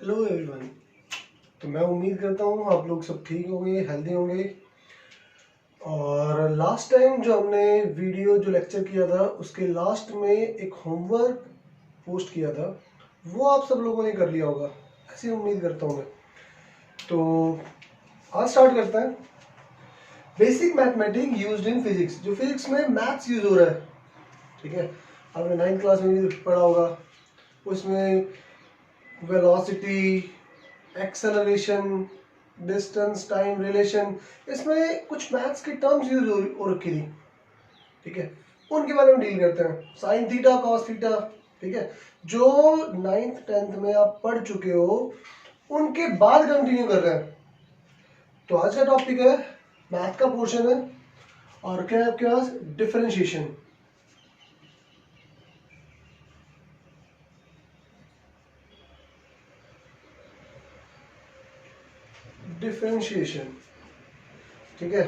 Hello everyone. तो मैं उम्मीद करता हूँ आप लोग सब ठीक होंगे, हेल्दी होंगे। और लास्ट टाइम जो हमने वीडियो जो लेक्चर किया था उसके लास्ट में एक होमवर्क पोस्ट किया था, वो आप सब लोगों ने कर लिया होगा, ऐसी उम्मीद करता हूँ मैं। तो आज स्टार्ट करते हैं। Basic mathematic used in physics, जो फिजिक्स में मैथ्स यूज हो रहा है, ठीक है। आपने 9th क्लास में भी पढ़ा होगा। उसमें velocity, acceleration, distance, time relation, इसमें कुछ मैथ्स के टर्म्स यूज हो रखी थी, ठीक है। उनके बारे में डील करते हैं। साइन थीटा, कॉस थीटा, ठीक है। जो 9th 10th में आप पढ़ चुके हो उनके बाद कंटिन्यू कर रहे हैं। तो आज का टॉपिक है, मैथ का पोर्शन है, और क्या है आपके पास, डिफरेंशिएशन। डिफरेंशिएशन, ठीक है।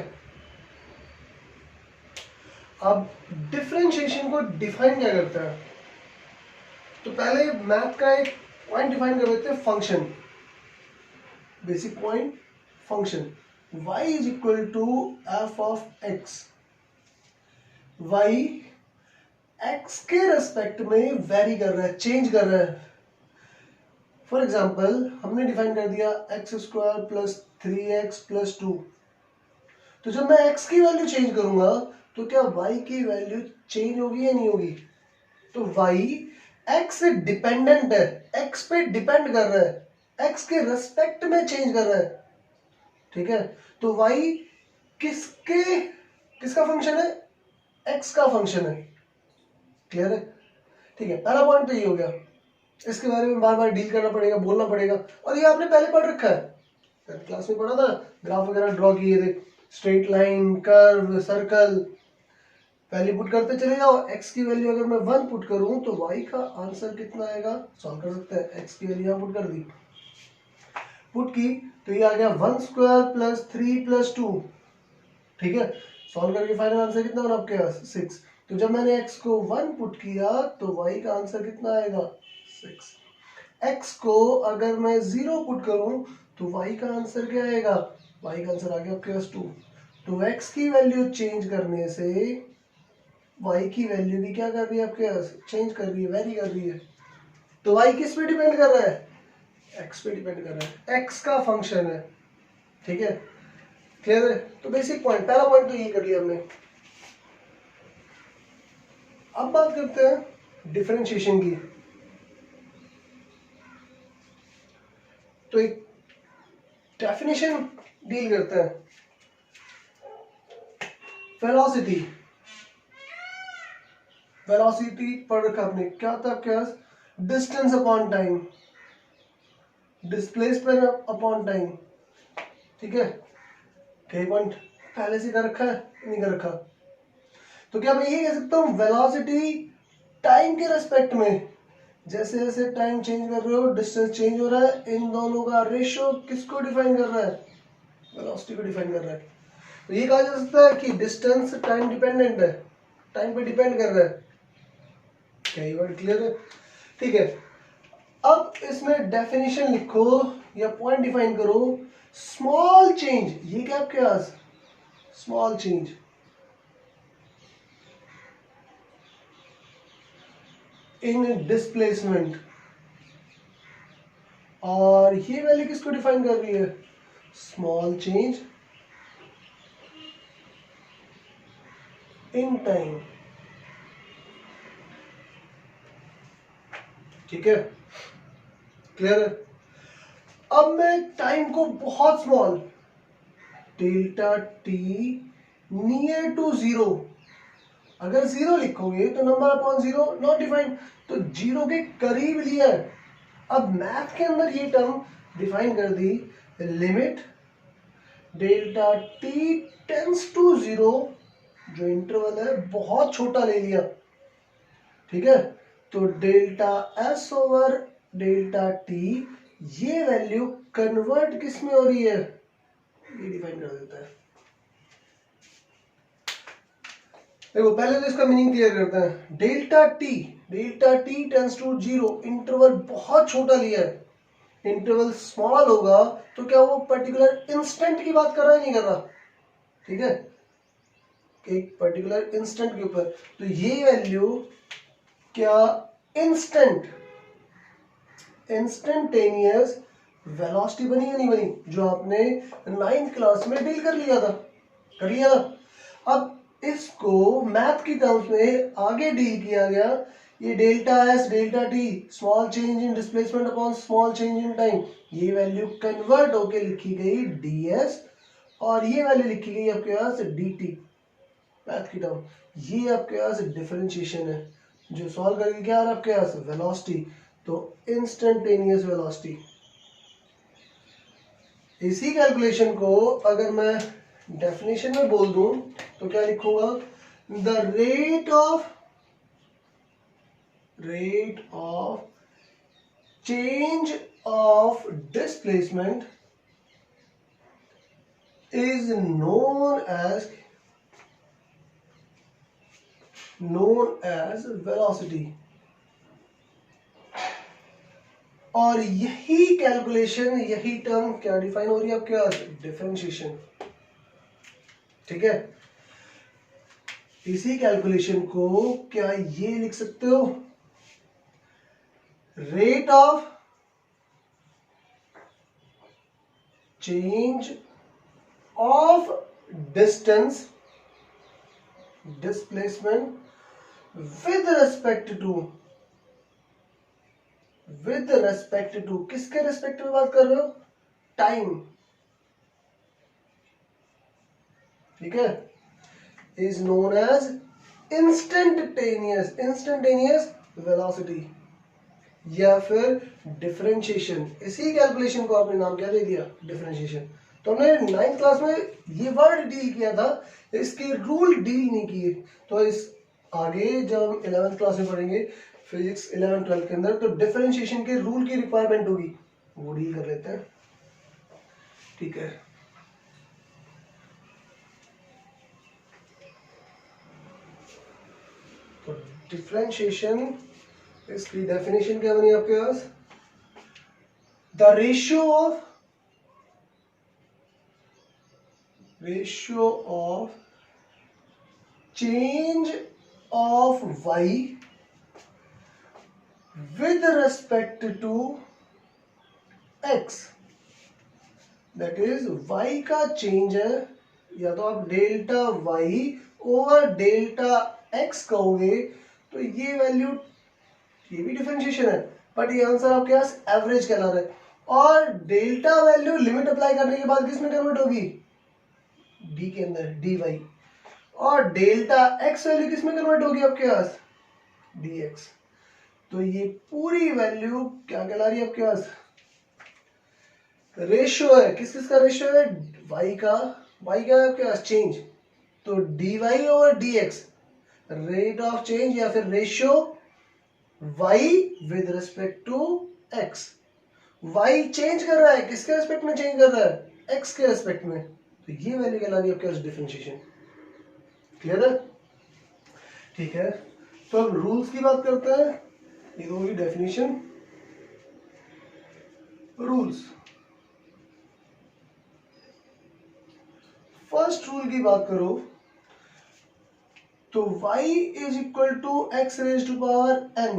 अब डिफरेंशिएशन को डिफाइन क्या करता है, तो पहले मैथ का एक पॉइंट डिफाइन कर देते हैं, function. Basic point, function y is equal to F of x। y x के रेस्पेक्ट में वेरी कर रहा है, चेंज कर रहा है। फॉर एग्जाम्पल हमने डिफाइन कर दिया x square plus 3x plus 2। तो जब मैं x की वैल्यू चेंज करूंगा तो क्या y की वैल्यू चेंज होगी या नहीं होगी? तो y x से डिपेंडेंट है, x पे डिपेंड कर रहा है, x के रेस्पेक्ट में चेंज कर रहा है, ठीक है। तो y किसका फंक्शन है? x का फंक्शन है। क्लियर है? ठीक है, पहला पॉइंट तो ये हो गया। इसके बारे में बार बार डील करना पड़ेगा, बोलना पड़ेगा, और ये आपने पहले पढ़ रखा है, क्लास में पढ़ा था। ग्राफ वगैरह ड्रॉ किए थे, straight line, curve, circle. Value put करते चले जाओ। x की वैल्यू अगर मैं 1 पुट करूं तो y का आंसर कितना आएगा, सॉल्व कर सकते हैं। x की वैल्यू यहां पुट कर दी, पुट की, तो ये आ गया 1 स्क्वायर प्लस 3 प्लस 2, ठीक है। सॉल्व करके फाइनल आंसर कितना बना आपके पास, 6। तो जब मैंने x को 1 पुट किया तो y का आंसर कितना आएगा, 6। x को अगर मैं 0 पुट करूं तो y का आंसर क्या आएगा, y का आंसर आ गया आपके पास 2। तो x की वैल्यू चेंज करने से y की वैल्यू भी क्या कर रही है आपके पास, चेंज कर रही है, वेरी कर रही है। तो y किस पे डिपेंड कर रहा है, x पे डिपेंड कर रहा है, x का फंक्शन है, ठीक है। क्लियर है? तो बेसिक पॉइंट, पहला पॉइंट तो ये कर लिया हमने। अब बात करते हैं डिफरेंशिएशन की। तो एक डेफिनेशन डील करते हैं। वेलोसिटी, वेलोसिटी पढ़ रखा आपने, क्या था आपके पास, distance upon time, displacement upon time, ठीक है। कई पॉइंट पहले से कर रखा है, नहीं कर रखा। तो क्या मैं ये कह सकता हूं वेलोसिटी टाइम के रेस्पेक्ट में, जैसे जैसे टाइम चेंज कर रहे हो डिस्टेंस चेंज हो रहा है, इन दोनों का रेशियो किसको डिफाइन कर रहा है, वेलोसिटी को डिफाइन कर रहा है। तो ये कहा जा सकता है कि डिस्टेंस टाइम डिपेंडेंट है, टाइम पे डिपेंड कर रहा है। क्या ये वर्ड क्लियर है? ठीक है। अब इसमें डेफिनेशन लिखो या पॉइंट डिफाइन करो, स्मॉल चेंज, ये क्या आपके पास, स्मॉल चेंज इन डिस्प्लेसमेंट, और ये वैल्यू किसको डिफाइन कर रही है, स्मॉल चेंज इन टाइम, ठीक है। क्लियर है? अब मैं टाइम को बहुत small, delta T near to zero, अगर जीरो लिखोगे तो number upon zero not defined, तो जीरो के करीब लिया है। अब मैथ के अंदर ये टर्म डिफाइन कर दी, limit delta T tends to zero, जो इंटरवल है बहुत छोटा ले लिया, ठीक है। तो delta S over delta T, ये वैल्यू कन्वर्ट किस में हो रही है, ये डिफाइन कर देता है। देखो पहले तो इसका मीनिंग क्लियर करते हैं। Delta T tends to zero, interval बहुत छोटा लिया है, इंटरवल स्मॉल होगा तो क्या वो पर्टिकुलर इंस्टेंट की बात कर रहा है, नहीं कर रहा, ठीक है, एक पर्टिकुलर इंस्टेंट के ऊपर। तो ये वैल्यू क्या इंस्टेंटेनियस वेलोसिटी बनी या नहीं बनी, जो आपने 9th क्लास में डील कर लिया था, कर लिया था। अब इसको मैथ की टर्म्स में आगे डील किया गया, ये delta S delta T, small change in displacement upon small change in time, ये वैल्यू कन्वर्ट होके लिखी गई डीएस, और ये वैल्यू लिखी गई आपके पास dt, मैथ की टर्म। ये आपके पास डिफरेंशिएशन है, जो सॉल्व करेंगे क्या आ रहा है आपके पास, वेलोसिटी, तो इंस्टेंटेनियस वेलोसिटी। इसी कैलकुलेशन को अगर मैं डेफिनेशन में बोल दूं तो क्या लिखूंगा, the rate of change of displacement is known as velocity। और यही कैलकुलेशन, यही टर्म क्या डिफाइन हो रही है आपके पास, डिफरेंशिएशन, ठीक है। इसी कैलकुलेशन को क्या ये लिख सकते हो, rate of change of distance displacement with respect to किसके रेस्पेक्ट में बात कर रहे हो, टाइम, ठीक है, is known as instantaneous velocity या फिर डिफरेंशिएशन। इसी कैलकुलेशन को आपने नाम क्या दे दिया, डिफरेंशिएशन। तो हमने 9th क्लास में ये वर्ड डील किया था, इसके रूल डील नहीं किए। तो इस आगे जब हम 11th क्लास में पढ़ेंगे फिजिक्स 11 12 के अंदर, तो डिफरेंशिएशन के रूल की रिक्वायरमेंट होगी, वो डील कर लेते हैं, ठीक है। तो डिफरेंशिएशन, इसकी डेफिनेशन क्या बनी आपके पास, the ratio of change of y with respect to x, that is y का चेंज है, या तो आप delta y over delta x कहोगे, तो ये वैल्यू, ये भी डिफरेंशिएशन है, बट ये आंसर आपके पास एवरेज कहला रहा है। और डेल्टा वैल्यू लिमिट अप्लाई करने के बाद किस में कन्वर्ट होगी, डी के अंदर, dy, और डेल्टा x वैल्यू किस में कन्वर्ट होगी आपके पास, dx। तो ये पूरी वैल्यू क्या कहला रही है आपके पास, रेशियो है, किस किस का रेशियो है, y का, y क्या है आपके पास, चेंज, तो dy over dx, rate of change या फिर ratio y with respect to x। y change कर रहा है, किसके रिस्पेक्ट में चेंज कर रहा है, x के रिस्पेक्ट में, तो ये वैल्यू कहला रही है आपके पास डिफरेंशिएशन। क्लियर है, ठीक है। तो अब रूल्स की बात करते हैं, ये होगी डेफिनेशन, रूल्स। फर्स्ट रूल की बात करो तो y is equal to X raise to power n,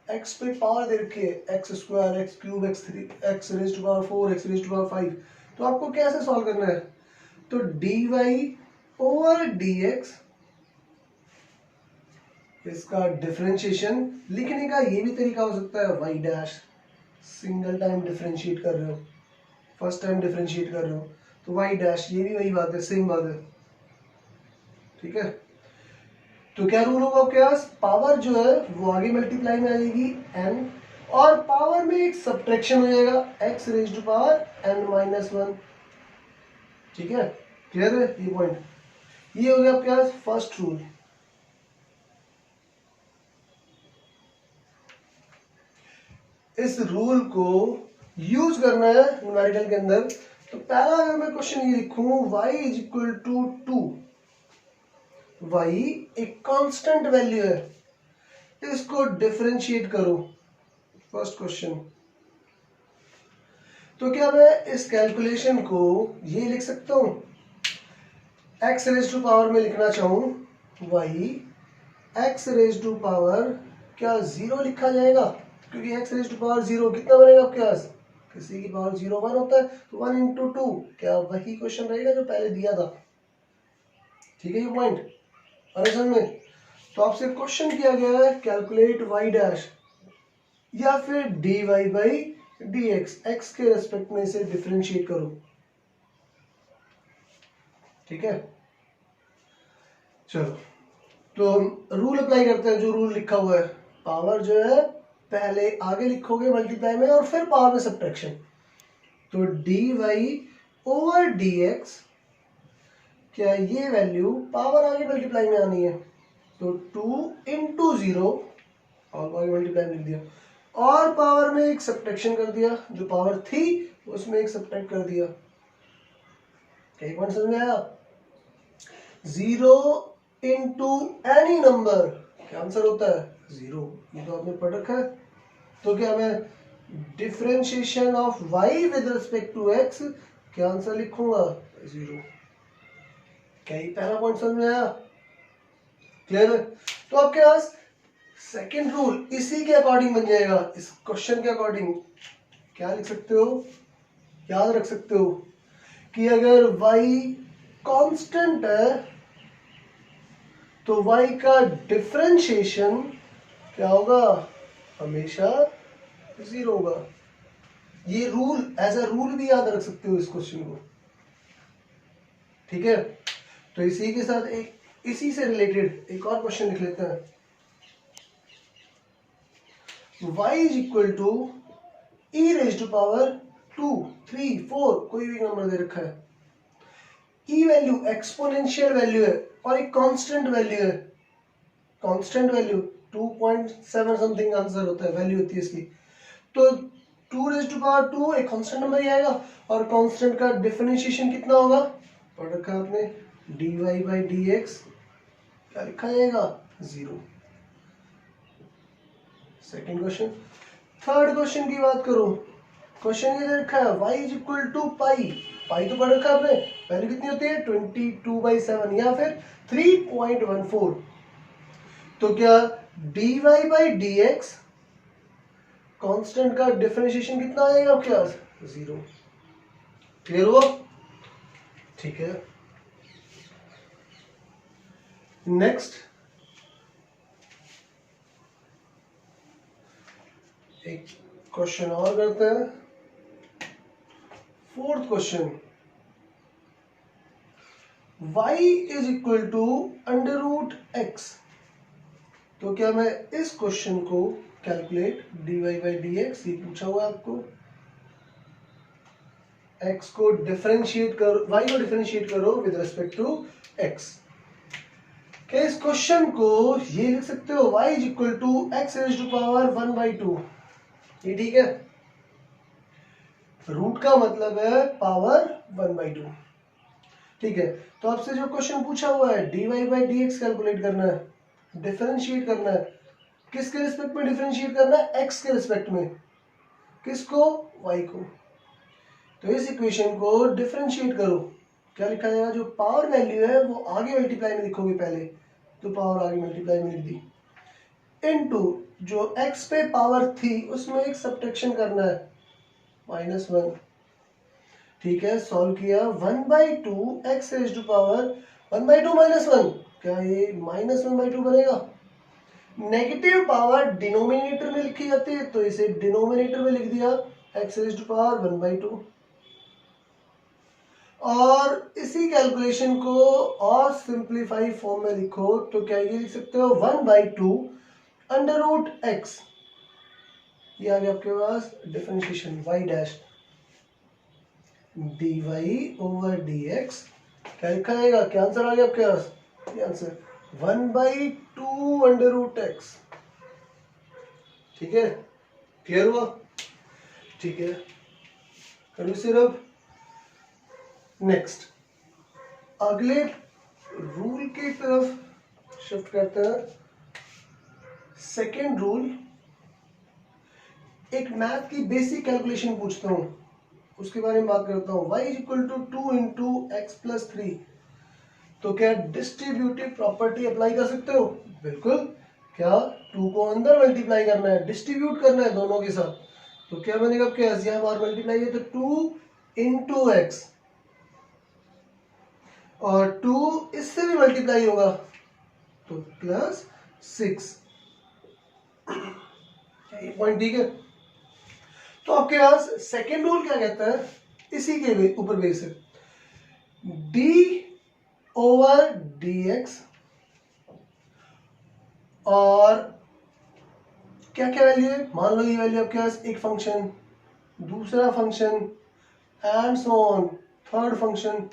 x पे पावर दे रखी है, X square, X cube, X three, X raise to power 4, X raise to power 5। तो आपको कैसे सॉल्व करना है, तो dy ओवर dx, इसका डिफरेंशिएशन लिखने का ये भी तरीका हो सकता है, y dash, single time differentiate कर रहे हो, फर्स्ट टाइम डिफरेंशिएट कर रहे हो तो y डैश, ये भी वही बात है, सेम बात है, ठीक है। तो क्या रूल होगा आपके पास, पावर जो है वो आगे मल्टीप्लाई में आ जाएगी n, और पावर में एक सब्ट्रैक्शन हो जाएगा, x raise to power n-1, ठीक है। क्लियर है ये पॉइंट, ये हो गया आपके पास फर्स्ट रूल। इस रूल को यूज करना है न्यूमेरिकल के अंदर। तो पहला अगर मैं क्वेश्चन ये लिखूं, y is equal to 2, y एक कांस्टेंट वैल्यू है, इसको डिफरेंशिएट करो, फर्स्ट क्वेश्चन, तो क्या मैं इस कैलकुलेशन को ये लिख सकता हूं, x रेज टू पावर में लिखना चाहूं y x raise to power क्या 0 लिखा जाएगा, क्योंकि x रेज टू पावर 0 कितना बनेगा आपके पास, किसी की पावर 0 1 होता है, तो 1 इंटू 2 क्या वही क्वेश्चन रहेगा जो पहले दिया था। ठीक है ये पॉइंट अरे समझ में। तो आपसे क्वेश्चन किया गया है कैलकुलेट y डैश या फिर dy बाई dx, x के रेस्पेक्ट में इसे डिफरेंशिएट करो। ठीक है चलो, तो हम रूल अप्लाई करते हैं, जो रूल लिखा हुआ है, पावर जो है पहले आगे लिखोगे मल्टीप्लाई में और फिर पावर में सब्ट्रैक्शन। तो dy ओवर dx, क्या ये वैल्यू पावर आगे मल्टीप्लाई में आनी है, तो 2 इंटू 0 और आगे मल्टीप्लाई में लिख दिया, और पावर में एक सब्ट्रैक्शन कर दिया, जो पावर थी उसमें एक सब्ट्रैक्ट कर दिया। क्या पॉइंट समझ में आया। 0 इंटू एनी नंबर क्या आंसर होता है 0, ये तो आपने पढ़ रखा है। तो क्या मैं differentiation of y with respect to x क्या आंसर लिखूंगा 0। क्या ये पहला पॉइंट समझ में आया, क्लियर है। तो आपके पास सेकंड रूल इसी के अकॉर्डिंग बन जाएगा, इस क्वेश्चन के अकॉर्डिंग क्या लिख सकते हो, याद रख सकते हो कि अगर y कांस्टेंट है तो y का डिफरेंशिएशन क्या होगा, हमेशा 0 होगा। ये रूल एज अ रूल भी याद रख सकते हो इस क्वेश्चन को। ठीक है, तो इसी के साथ एक इसी से रिलेटेड एक और क्वेश्चन लिख लेते हैं। y is equal to e raise to power 2 3 4 कोई भी नंबर दे रखा है, e वैल्यू एक्सपोनेंशियल वैल्यू है और एक कांस्टेंट वैल्यू है, कांस्टेंट वैल्यू 2.7 समथिंग आंसर होता है, वैल्यू होती है इसकी। तो 2 रेज टू पावर 2 एक कांस्टेंट नंबर ही आएगा, और कांस्टेंट का डिफरेंशिएशन कितना होगा, पढ़ रखा है आपने, dy बाई dx क्या लिखा जाएगा 0। Second question. थर्ड क्वेश्चन की बात करो, क्वेश्चन ये दे रखा है y इज इक्वल टू पाई, पाई तो पढ़ रखा है आपने, वैल्यू कितनी होती है 22/7 या फिर 3.14। तो क्या dy बाई dx कांस्टेंट का डिफरेंशिएशन कितना आएगा आपके पास 0। क्लियर हुआ। ठीक है नेक्स्ट एक क्वेश्चन और करते हैं, fourth question. y is equal to under root x, तो क्या मैं इस क्वेश्चन को कैलकुलेट dy बाई dx, ये पूछा हुआ है आपको, x को डिफरेंशिएट करो, y को डिफरेंशिएट करो विद रिस्पेक्ट टू x। क्या इस क्वेश्चन को ये लिख सकते हो y is equal to x raise to power 1/2, ये ठीक है, रूट का मतलब है पावर 1/2। ठीक है, तो आपसे जो क्वेश्चन पूछा हुआ है dy बाई dx कैलकुलेट करना है, डिफरेंशिएट करना है, किसके रिस्पेक्ट में डिफरेंशिएट करना है, x के रिस्पेक्ट में, किसको y को। तो इस इक्वेशन को डिफरेंशिएट करो, क्या लिखा जाएगा, जो पावर वैल्यू है वो आगे मल्टीप्लाई में लिखोगे, पहले तो पावर आगे मल्टीप्लाई में लिख दी, इनटू जो x पे पावर थी उसमें एक सब्ट्रैक्शन करना है -1। ठीक है, सॉल्व किया 1/2 x रेज टू पावर 1/2 -1, क्या ये -1/2 बनेगा। नेगेटिव पावर डिनोमिनेटर में लिखी जाती है, तो इसे डिनोमिनेटर में लिख दिया x रेज टू पावर 1/2। और इसी कैलकुलेशन को और सिंप्लीफाई फॉर्म में लिखो तो क्या ये लिख सकते हो 1/2 अंडर रूट x, ये आ गया आपके पास differentiation y dash dy over dx, क्या लिखा जाएगा, क्या आंसर आ गया आपके पास, ये आंसर 1/2 अंडर रूट x। ठीक है, क्लियर हुआ। ठीक है, करो सिर्फ नेक्स्ट अगले रूल की तरफ शिफ्ट करते हैं। सेकेंड रूल, एक मैथ की बेसिक कैलकुलेशन पूछता हूं, उसके बारे में बात करता हूँ। y is equal to 2 into X plus 3, तो क्या डिस्ट्रीब्यूटिव प्रॉपर्टी अप्लाई कर सकते हो? बिल्कुल। क्या 2 को अंदर मल्टीप्लाई करना है, डिस्ट्रीब्यूट करना है दोनों के साथ, तो क्या बनेगा? क्या यहाँ बार मल्टीप्लाई है तो 2 इंटू एक्स, और 2 इससे भी मल्टीप्लाई होगा तो प्लस 6। ये पॉइंट ठीक है। तो आपके पास सेकेंड रूल क्या कहता है, इसी के ऊपर बेस है, डी ओवर डी एक्स, और क्या क्या वैल्यू है, मान लो ये वैल्यू आपके पास एक फंक्शन, दूसरा function, and so on, third function,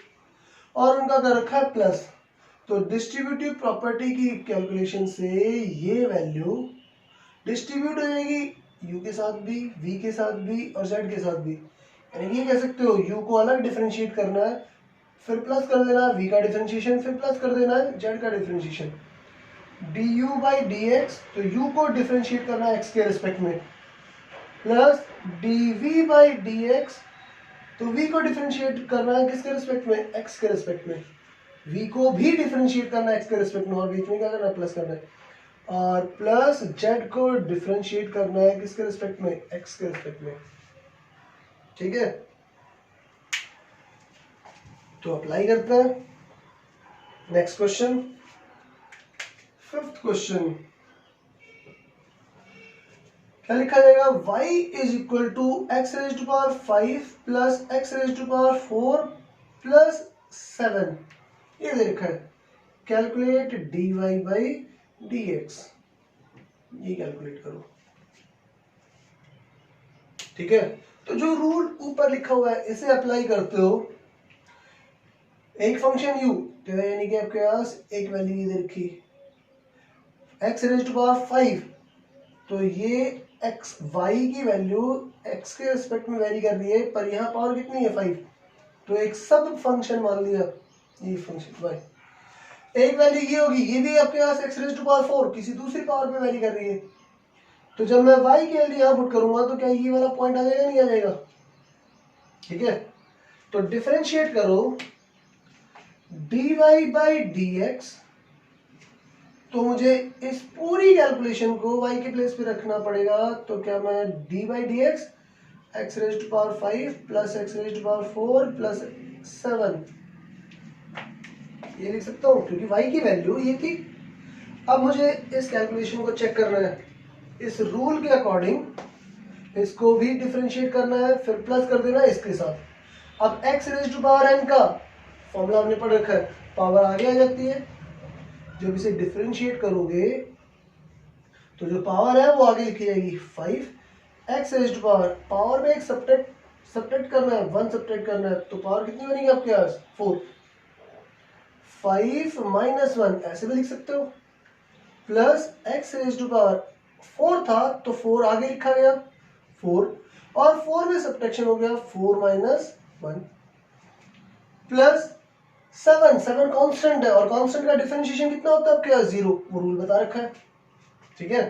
और उनका कर रखा है प्लस। तो डिस्ट्रीब्यूटिव प्रॉपर्टी की कैलकुलेशन से ये वैल्यू डिस्ट्रीब्यूट हो जाएगी u के साथ भी, v के साथ भी और z के साथ भी। यानी ये कह सकते हो u को अलग डिफरेंशिएट करना है, फिर प्लस कर देना v का डिफरेंशिएशन, फिर प्लस कर देना है z का डिफरेंशिएशन। du बाई dx, तो u को डिफरेंशिएट करना है x के रिस्पेक्ट में, प्लस dv बाई dx, तो v को डिफरेंशिएट करना है किसके रिस्पेक्ट में? x के रिस्पेक्ट में। v को भी डिफरेंशिएट करना है x के रिस्पेक्ट में, और बीच में क्या करना है? प्लस करना है। और प्लस z को डिफरेंशिएट करना है किसके रिस्पेक्ट में? x के रिस्पेक्ट में। ठीक है, तो अप्लाई करते हैं। नेक्स्ट क्वेश्चन, फिफ्थ क्वेश्चन, क्या लिखा जाएगा? y is equal to X raise to power 5 plus X raise to power 4 plus 7, ये दे रखा है। कैलकुलेट dy बाई dx, ये कैलकुलेट करो। ठीक है, तो जो रूल ऊपर लिखा हुआ है इसे अप्लाई करते हो। एक फंक्शन u, तो यानी कि आपके पास एक वैल्यू ये दे रखी एक्स रेज टू पावर 5, तो ये एक्स वाई की वैल्यू एक्स के रिस्पेक्ट में वेरी कर रही है, पर यहाँ पावर कितनी है? 5, तो एक सब फंक्शन मान लिया ये फंक्शन वाई। एक वैल्यू ये होगी, ये भी आपके पास एक्स रेज टू पावर 4 किसी दूसरी पावर पे वेरी कर रही है, तो जब मैं y की वैल्यू यहाँ पुट करूंगा तो क्या ये वाला पॉइंट आ जाएगा? नहीं आ जाएगा। ठीक है, तो डिफरेंशिएट करो dy बाई dx, तो मुझे इस पूरी कैलकुलेशन को y के प्लेस पे रखना पड़ेगा। तो क्या मैं d by D X X raise to power 5 plus X raise to power 4 plus 7 ये लिख सकता हूँ, क्योंकि y की वैल्यू ये थी। अब मुझे इस कैलकुलेशन को चेक करना है, इस रूल के अकॉर्डिंग इसको भी डिफरेंशिएट करना है, फिर प्लस कर देना इसके साथ। अब x raise to power n का फॉर्मूला हमने पढ़ रखा है, पावर आगे आ जाती है। जब इसे डिफरेंशिएट करोगे तो जो पावर है वो आगे लिखी जाएगी 5 एक्स रेज टू पावर में एक सब्ट्रैक्ट करना है, 1 सब्ट्रैक्ट करना है, तो पावर कितनी बनेगी आपके पास? 4। 5 माइनस 1 ऐसे भी लिख सकते हो, plus X raise to power 4 था तो 4 आगे लिखा गया 4, और 4 में सब्ट्रैक्शन हो गया 4 माइनस 1, प्लस 7 कांस्टेंट है, और कांस्टेंट का डिफरेंशिएशन कितना होता है आपके पास? 0, वो रूल बता रखा है। ठीक है,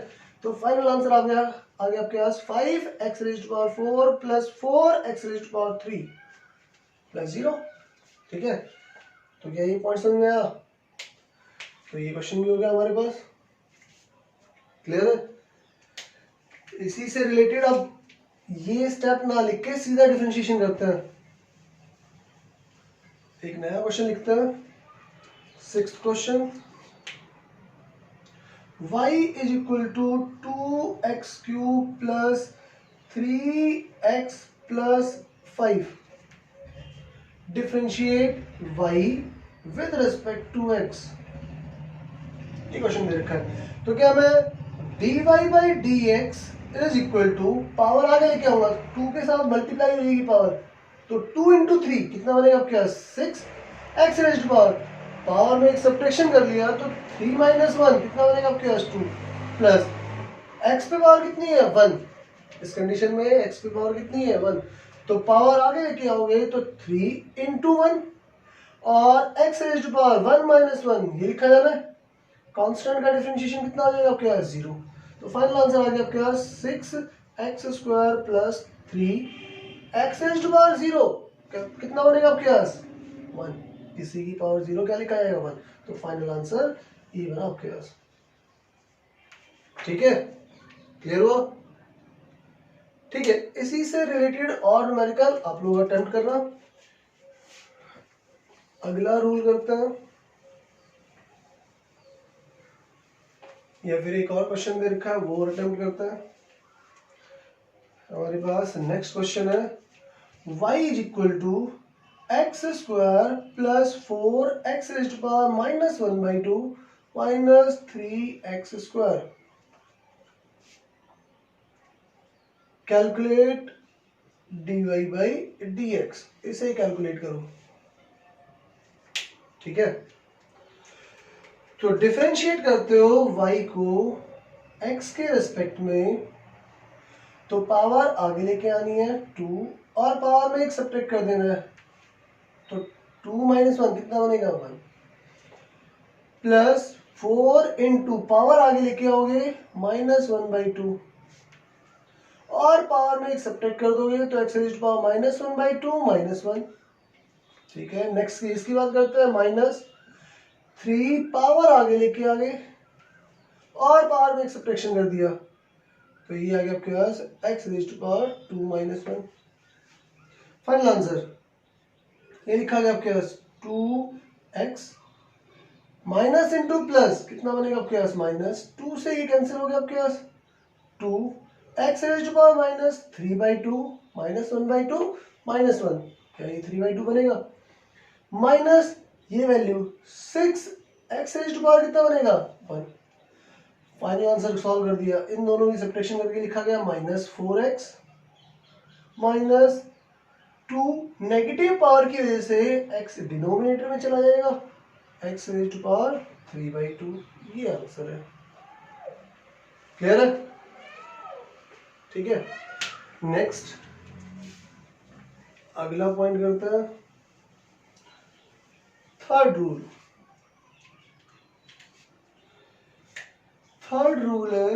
तो फाइनल आंसर आ गया आगे आपके पास 5 X raise to power 4 plus 4 X raise to power 3 plus 0। ठीक है, तो क्या ये पॉइंट समझ में आया? तो ये क्वेश्चन भी हो गया हमारे पास। क्लियर है? इसी से रिलेटेड अब ये स्टेप ना लिख के सीधा डिफरेंशिएशन करते हैं। एक नया क्वेश्चन लिखते हैं, 6th question, y is equal to 2x cube plus 3x plus 5, differentiate y with respect to x। ये क्वेश्चन दे रखा है, तो क्या मैं dy by dx is equal to, power आगे लेके आऊंगा, 2 के साथ मल्टीप्लाई हो जाएगी पावर, तो 2 इंटू 3 कितना बनेगा आपके पास? 6 एक्स रेज टू पावर में एक सब्ट्रैक्शन कर लिया तो 3 माइनस 1 कितना बनेगा आपके पास? 2, प्लस एक्स पे पावर कितनी है? 1। इस कंडीशन में एक्स पे पावर कितनी है? 1, तो पावर आगे लेके आओगे तो 3 इंटू 1, और X raise to power 1 minus 1 ये लिखा जाना है। कांस्टेंट का डिफरेंशिएशन कितना आ जाएगा आपके पास? 0। तो फाइनल आंसर आ गया आपके पास 6 X square plus 3 X raise to power 0 कितना बनेगा आपके पास 1, इसी की पावर 0 क्या लिखा जाएगा 1, तो फाइनल आंसर ये बना आपके पास। ठीक है, क्लियर हुआ? ठीक है, इसी से रिलेटेड और न्यूमेरिकल आप लोग अटेम्प्ट करना। अगला रूल करते हैं, या फिर एक और क्वेश्चन दे रखा है वो अटेम्प्ट करते हैं। हमारे पास नेक्स्ट क्वेश्चन है y is equal to x square plus 4x raised to power minus 1/2 minus 3x square. Calculate dy by dx, इसे कैलकुलेट करो। ठीक है, तो डिफरेंशिएट करते हो y को x के रिस्पेक्ट में, तो पावर आगे लेके आनी है 2 और पावर में एक सब्ट्रैक्ट कर देना है, तो 2 माइनस 1 कितना बनेगा 1, प्लस 4 इंटू पावर आगे लेके आओगे माइनस 1/2 और पावर में एक सब्ट्रैक्ट कर दोगे तो x raised to power minus 1/2 minus 1। ठीक है, नेक्स्ट इसकी बात करते हैं माइनस 3 पावर आगे लेके आ गए और पावर में एक सब्ट्रैक्शन कर दिया, तो ये आ गया आपके पास x raised to power 2 minus 1। Final answer ये लिखा गया आपके पास 2x माइनस इंटू प्लस कितना बनेगा आपके पास माइनस 2 से ये कैंसिल हो गया आपके पास 2 x raised to power minus 3/2 minus 1/2 minus 1, क्या ये 3/2 बनेगा, माइनस ये value 6 x raised to power कितना बनेगा 1। फाइनल आंसर सॉल्व कर दिया, इन दोनों की सब्ट्रैक्शन करके लिखा गया minus 4x minus 2, negative power की वजह से x डिनोमिनेटर में चला जाएगा, x रेज़्ड टू पावर 3/2, ये आंसर है। क्लियर है? ठीक है, नेक्स्ट अगला पॉइंट करते हैं, थर्ड रूल। थर्ड रूल है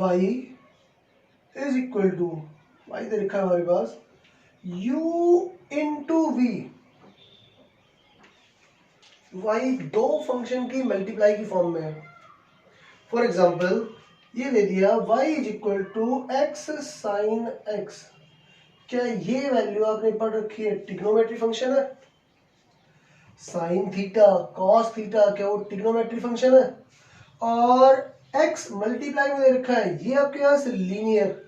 y is equal to, y दे रखा है हमारे पास u इंटू v। y दो फंक्शन की मल्टीप्लाई की फॉर्म में है। फॉर एग्जाम्पल ये ले दिया y is equal to x sine x, क्या ये वैल्यू आपने पढ़ रखी है ट्रिग्नोमेट्री फंक्शन है, साइन थीटा कॉस थीटा क्या वो ट्रिग्नोमेट्री फंक्शन है, और x मल्टीप्लाई में दे रखा है ये आपके पास लीनियर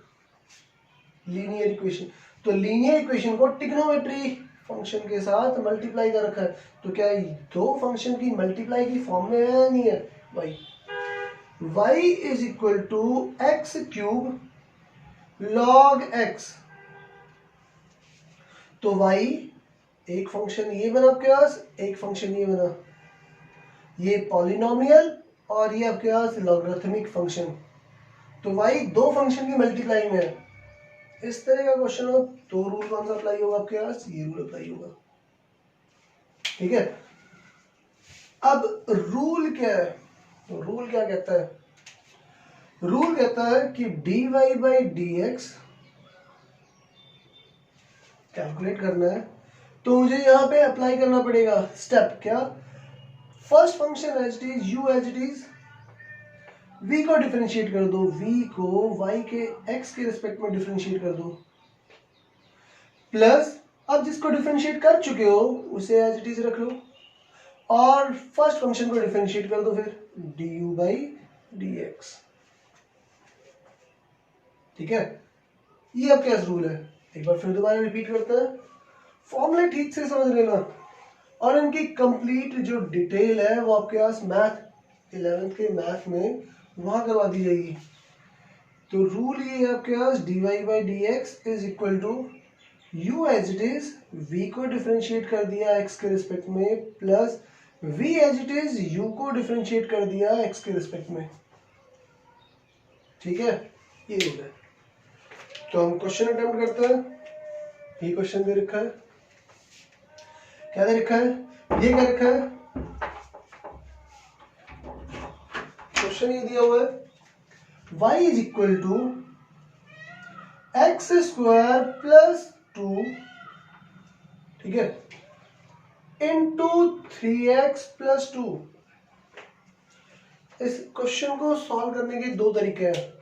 इक्वेशन, तो लीनियर इक्वेशन को ट्रिग्नोमेट्री फंक्शन के साथ मल्टीप्लाई कर रखा है, तो क्या दो फंक्शन की मल्टीप्लाई की फॉर्म में है या नहीं है y is equal to x cube log x, तो y एक फंक्शन ये बना आपके पास, एक फंक्शन ये बना, ये पॉलिनोमियल और ये आपके पास लॉगरिथमिक फंक्शन, तो y दो फंक्शन की मल्टीप्लाई में है। इस तरह का क्वेश्चन हो तो रूल कौन सा अप्लाई होगा आपके पास, ये रूल अप्लाई होगा। ठीक है, अब रूल क्या है, तो रूल क्या कहता है, रूल कहता है कि dy बाई dx कैलकुलेट करना है, तो मुझे यहां पे अप्लाई करना पड़ेगा स्टेप क्या, first function as it is u as it is, v को डिफरेंशिएट कर दो, v को y के x के रिस्पेक्ट में डिफरेंशिएट कर दो, प्लस अब जिसको डिफरेंशिएट कर चुके हो उसे एज इट इज रख लो, और फर्स्ट फंक्शन को डिफरेंशिएट कर दो फिर du बाई dx। ठीक है, ये अब क्या रूल है, एक बार फिर दोबारा रिपीट करते हैं, फॉर्मूले ठीक से समझ लेना और इनकी कंप्लीट जो डिटेल है वो आपके पास मैथ 11th के मैथ में वहां करवा दी जाएगी। तो रूल ये है आपके पास dy by dx is equal to u as it is, v को डिफरेंशिएट कर दिया x के रिस्पेक्ट में, plus v as it is u को डिफरेंशिएट कर दिया x के रिस्पेक्ट में। ठीक है, ये रूल है। तो हम क्वेश्चन अटेम्प्ट करते हैं, ये क्वेश्चन दे रखा है, क्या दे रखा है, ये क्या रखा है, क्वेश्चन ये दिया हुआ है y is equal to x square plus 2, ठीक है, इंटू 3x प्लस 2। इस क्वेश्चन को सॉल्व करने के दो तरीके हैं।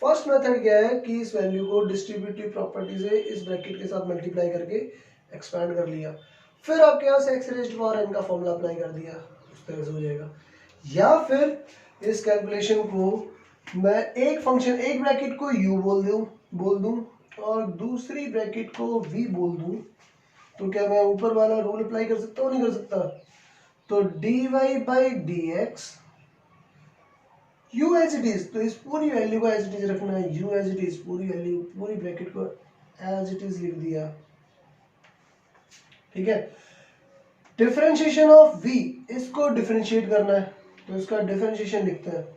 फर्स्ट मेथड क्या है कि इस वैल्यू को डिस्ट्रीब्यूटिव प्रॉपर्टी से इस ब्रैकेट के साथ मल्टीप्लाई करके एक्सपैंड कर लिया, फिर आपके पास एक्स रेज्ड पावर n का फॉर्मूला अप्लाई कर दिया, उस तरह से हो जाएगा। या फिर इस कैलकुलेशन को मैं एक फंक्शन, एक ब्रैकेट को u बोल दूं और दूसरी ब्रैकेट को v बोल दूं, तो क्या मैं ऊपर वाला रूल अप्लाई कर सकता हूँ, नहीं कर सकता? तो dy by D x u as it is, तो इस पूरी वैल्यू को एज इट इज रखना है, u एज इट इज, पूरी वैल्यू पूरी ब्रैकेट को एज इट इज लिख दिया, ठीक है। डिफरेंशिएशन ऑफ v, इसको डिफरेंशिएट करना है, तो इसका डिफरेंशिएशन लिखते हैं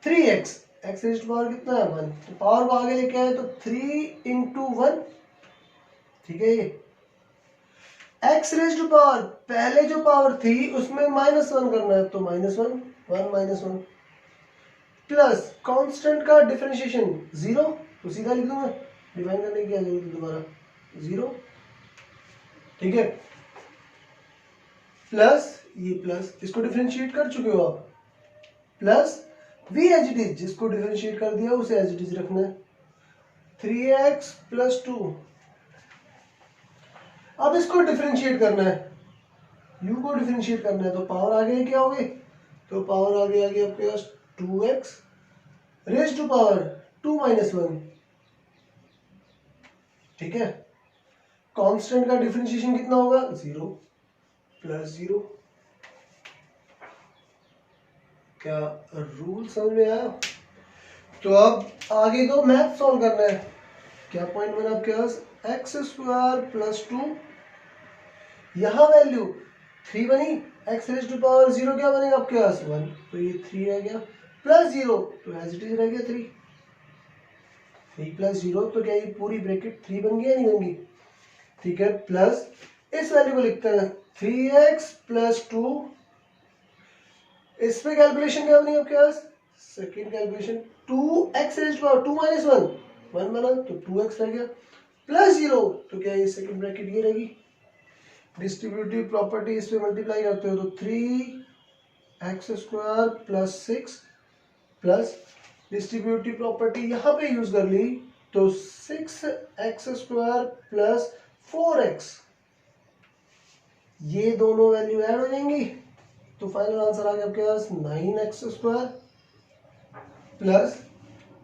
3x, x रेज्ड पावर कितना है 1, तो पावर को आगे लेके आए तो 3 इंटू 1, ठीक है। ये x रेज्ड पावर पहले जो पावर थी उसमें -1 करना है, तो -1, 1 -1 प्लस कांस्टेंट का डिफरेंशिएशन 0, तो सीधा लिख दूंगा, डिफाइन करने की क्या जरूरत है दोबारा, 0, ठीक है। प्लस ये प्लस, इसको डिफरेंशिएट कर चुके हो आप, plus v as it is, जिसको डिफरेंशिएट कर दिया उसे एज इट इज रखना है, 3x प्लस 2। अब इसको डिफरेंशिएट करना है, u को डिफरेंशिएट करना है, तो पावर आगे क्या होगी, तो पावर आगे आ गई आपके पास 2x रेज टू पावर 2 - 1, ठीक है। कांस्टेंट का डिफरेंशिएशन कितना होगा, 0 प्लस 0। क्या रूल समझ में आया? तो अब आगे तो मैथ सॉल्व करना है। क्या पॉइंट बना आपके पास, एक्स स्क्वायर प्लस 2, यहां वैल्यू 3 बनी, एक्स रेज टू पावर 0 क्या बनेगा आपके पास 1, तो ये 3 रह गया, प्लस 0 तो एज इट इज रह गया 3 प्लस 0, तो क्या ये पूरी ब्रैकेट 3 बन गई या नहीं बन गई, ठीक है। प्लस इस वैल्यू को लिखते हैं 3x प्लस 2, इस पे कैलकुलेशन क्या बनी आपके पास, second calculation 2x raise to power 2 - 1, 1 बना तो 2x रह गया, प्लस 0 तो क्या ये सेकेंड ब्रैकेट ये रहेगी। डिस्ट्रीब्यूटिव प्रॉपर्टी इस पे मल्टीप्लाई करते हो तो 3x square plus 6 plus distributive property यहां पे यूज कर ली, तो 6x स्क्वायर प्लस 4x, ये दोनों वैल्यू ऐड हो जाएंगी, तो फाइनल आंसर आ गया आपके पास 9x स्क्वायर प्लस,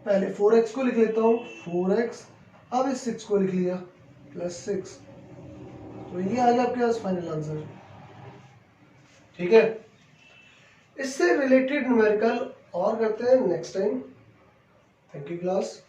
पहले 4x को लिख लेता हूं 4x, अब इस 6 को लिख लिया प्लस 6, तो ये आ गया आपके पास फाइनल आंसर, ठीक है। इससे रिलेटेड न्यूमेरिकल और करते हैं next time. Thank you class.